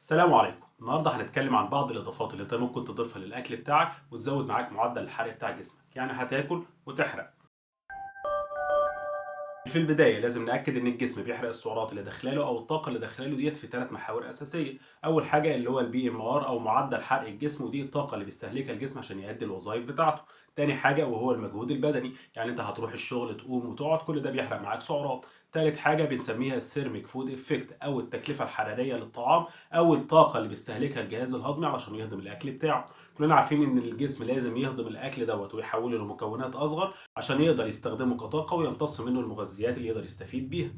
السلام عليكم. النهارده هنتكلم عن بعض الاضافات اللي انت ممكن تضيفها للاكل بتاعك وتزود معاك معدل الحرق بتاع جسمك، يعني هتاكل وتحرق. في البدايه لازم ناكد ان الجسم بيحرق السعرات اللي داخلاله او الطاقه اللي داخلاله ديت في ثلاث محاور اساسيه. اول حاجه اللي هو البي ام ار او معدل حرق الجسم، ودي الطاقه اللي بيستهلكها الجسم عشان يؤدي الوظائف بتاعته. تاني حاجه وهو المجهود البدني، يعني انت هتروح الشغل تقوم وتقعد، كل ده بيحرق معاك سعرات. تالت حاجه بنسميها السيرميك فود افكت او التكلفه الحراريه للطعام، او الطاقه اللي بيستهلكها الجهاز الهضمي علشان يهضم الاكل بتاعه. كلنا عارفين ان الجسم لازم يهضم الاكل دوت ويحوله لمكونات اصغر عشان يقدر يستخدمه كطاقة ويمتص منه المغذيات اللي يقدر يستفيد بيها.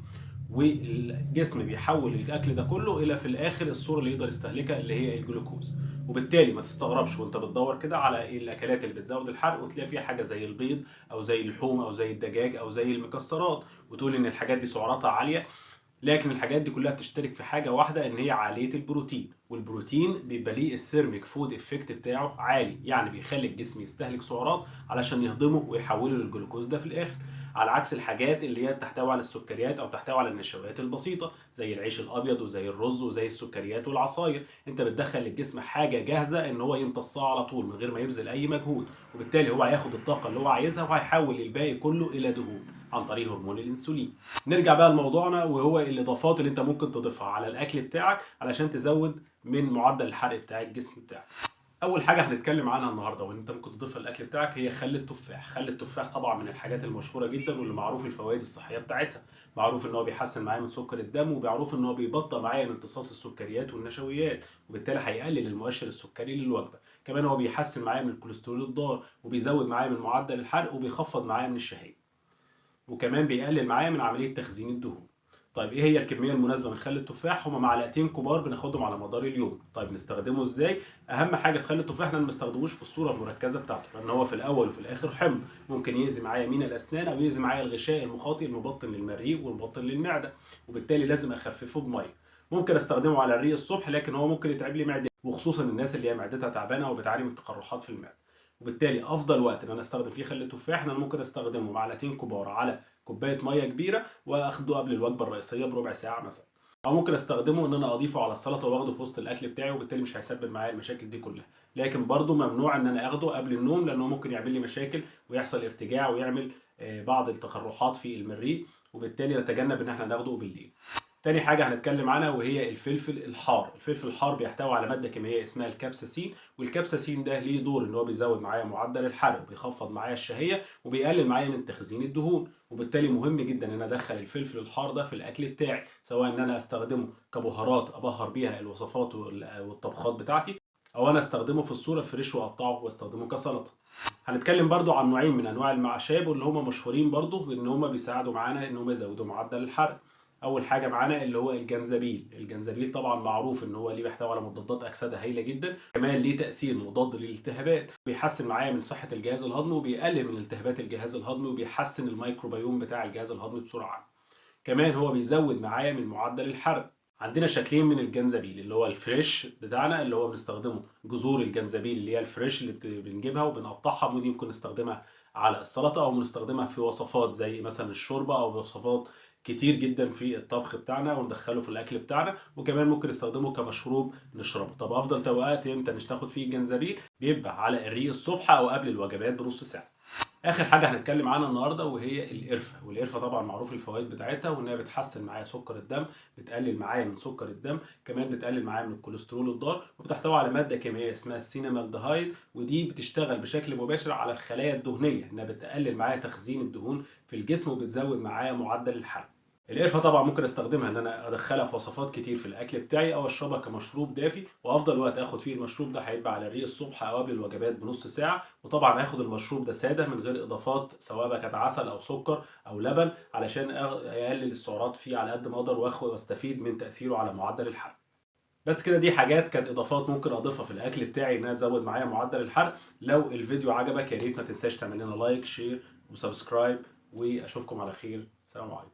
والجسم بيحول الاكل ده كله الى في الاخر الصوره اللي يقدر يستهلكها اللي هي الجلوكوز. وبالتالي ما تستغربش وانت بتدور كده على الاكلات اللي بتزود الحرق وتلاقي فيها حاجه زي البيض او زي اللحوم او زي الدجاج او زي المكسرات، وتقول ان الحاجات دي سعراتها عاليه. لكن الحاجات دي كلها بتشترك في حاجه واحده، ان هي عاليه البروتين، والبروتين بيبقى ليه الثيرميك فود افكت بتاعه عالي، يعني بيخلي الجسم يستهلك سعرات علشان يهضمه ويحوله للجلوكوز ده في الاخر. على عكس الحاجات اللي هي بتحتوي على السكريات او بتحتوي على النشويات البسيطه زي العيش الابيض وزي الرز وزي السكريات والعصاير، انت بتدخل للجسم حاجه جاهزه ان هو يمتصها على طول من غير ما يبذل اي مجهود، وبالتالي هو هياخد الطاقه اللي هو عايزها وهيحول الباقي كله الى دهون عن طريق هرمون الانسولين. نرجع بقى لموضوعنا، وهو الاضافات اللي انت ممكن تضيفها على الاكل بتاعك علشان تزود من معدل الحرق بتاع الجسم بتاعك. اول حاجه هنتكلم عنها النهارده وان انت ممكن تضيفها للاكل بتاعك هي خل التفاح. خل التفاح طبعا من الحاجات المشهوره جدا واللي معروف الفوائد الصحيه بتاعتها. معروف ان هو بيحسن معايا من سكر الدم، وبيعروف ان هو بيبطئ معايا من امتصاص السكريات والنشويات، وبالتالي هيقلل المؤشر السكري للوجبه. كمان هو بيحسن معايا من الكوليسترول الضار، وبيزود معايا من معدل الحرق، وبيخفض معايا من الشهيه، وكمان بيقلل معايا من عمليه تخزين الدهون. طيب ايه هي الكميه المناسبه من خل التفاح؟ هما معلقتين كبار بناخدهم على مدار اليوم. طيب نستخدمه ازاي؟ اهم حاجه في خل التفاح ان ما نستخدموش في الصوره المركزه بتاعته، لان هو في الاول وفي الاخر حمض، ممكن يأذي معايا يمين الاسنان او يأذي معايا الغشاء المخاطي المبطن للمريء والمبطن للمعده، وبالتالي لازم اخففه بميه. ممكن استخدمه على الريق الصبح، لكن هو ممكن يتعب لي معدتي، وخصوصا الناس اللي هي معدتها تعبانه وبتعاني من تقرحات في المعده. وبالتالي افضل وقت ان انا استخدم فيه خل التفاح ان انا ممكن استخدمه معلقتين كبار على كوبايه ميه كبيره، واخده قبل الوجبه الرئيسيه بربع ساعه مثلا. او ممكن استخدمه ان انا اضيفه على السلطه واخده في وسط الاكل بتاعي، وبالتالي مش هيسبب معايا المشاكل دي كلها. لكن برضو ممنوع ان انا اخده قبل النوم، لانه ممكن يعمل لي مشاكل ويحصل ارتجاع ويعمل بعض التقرحات في المريء، وبالتالي نتجنب ان احنا ناخده بالليل. تاني حاجة هنتكلم عنها وهي الفلفل الحار. الفلفل الحار بيحتوي على مادة كيميائية اسمها الكابساسين، والكابساسين ده ليه دور ان هو بيزود معايا معدل الحرق وبيخفض معايا الشهية وبيقلل معايا من تخزين الدهون، وبالتالي مهم جدا ان انا ادخل الفلفل الحار ده في الاكل بتاعي، سواء ان انا استخدمه كبهارات ابهر بيها الوصفات والطبخات بتاعتي، او انا استخدمه في الصورة الفريش واقطعه واستخدمه كسلطة. هنتكلم برضو عن نوعين من انواع المعشاب واللي هم مشهورين برضو بان هم بيساعدوا معانا ان هم يزودوا معدل الحرق. اول حاجه معانا اللي هو الجنزبيل. الجنزبيل طبعا معروف ان هو ليه بيحتوي على مضادات اكسده هايله جدا، كمان ليه تاثير مضاد للالتهابات، بيحسن معايا من صحه الجهاز الهضمي وبيقلل من التهابات الجهاز الهضمي وبيحسن الميكروبيوم بتاع الجهاز الهضمي بسرعه عامه. كمان هو بيزود معايا من معدل الحرق. عندنا شكلين من الجنزبيل، اللي هو الفريش بتاعنا اللي هو بنستخدمه جذور الجنزبيل اللي هي الفريش اللي بنجيبها وبنقطعها، ودي ممكن نستخدمها على السلطه او بنستخدمها في وصفات زي مثلا الشوربه او وصفات كتير جدا في الطبخ بتاعنا وندخله في الاكل بتاعنا، وكمان ممكن نستخدمه كمشروب نشربه. طب افضل توقيت امتى ناخد فيه الجنزبيل؟ بيبقى على الريق الصبح او قبل الوجبات بنص ساعه. اخر حاجه هنتكلم عنها النهارده وهي القرفه. والقرفه طبعا معروف الفوائد بتاعتها، وانها بتحسن معايا سكر الدم، بتقلل معايا من سكر الدم، كمان بتقلل معايا من الكوليسترول الضار، وبتحتوي على ماده كيميائيه اسمها السينامالدهايد، ودي بتشتغل بشكل مباشر على الخلايا الدهنيه، انها بتقلل معايا تخزين الدهون في الجسم وبتزود معايا معدل الحرق. القرفه طبعا ممكن استخدمها ان انا ادخلها في وصفات كتير في الاكل بتاعي، او اشربها كمشروب دافي، وافضل وقت اخد فيه المشروب ده هيبقى على الريق الصبح او قبل الوجبات بنص ساعه. وطبعا هاخد المشروب ده ساده من غير اضافات، سواء بقى كانت عسل او سكر او لبن، علشان اقلل السعرات فيه على قد ما اقدر واستفيد من تاثيره على معدل الحرق. بس كده دي حاجات كانت اضافات ممكن اضيفها في الاكل بتاعي انها تزود معايا معدل الحرق. لو الفيديو عجبك يا ريت ما تنساش تعمل لنا لايك شير وسبسكرايب، واشوفكم على خير. سلام عليكم.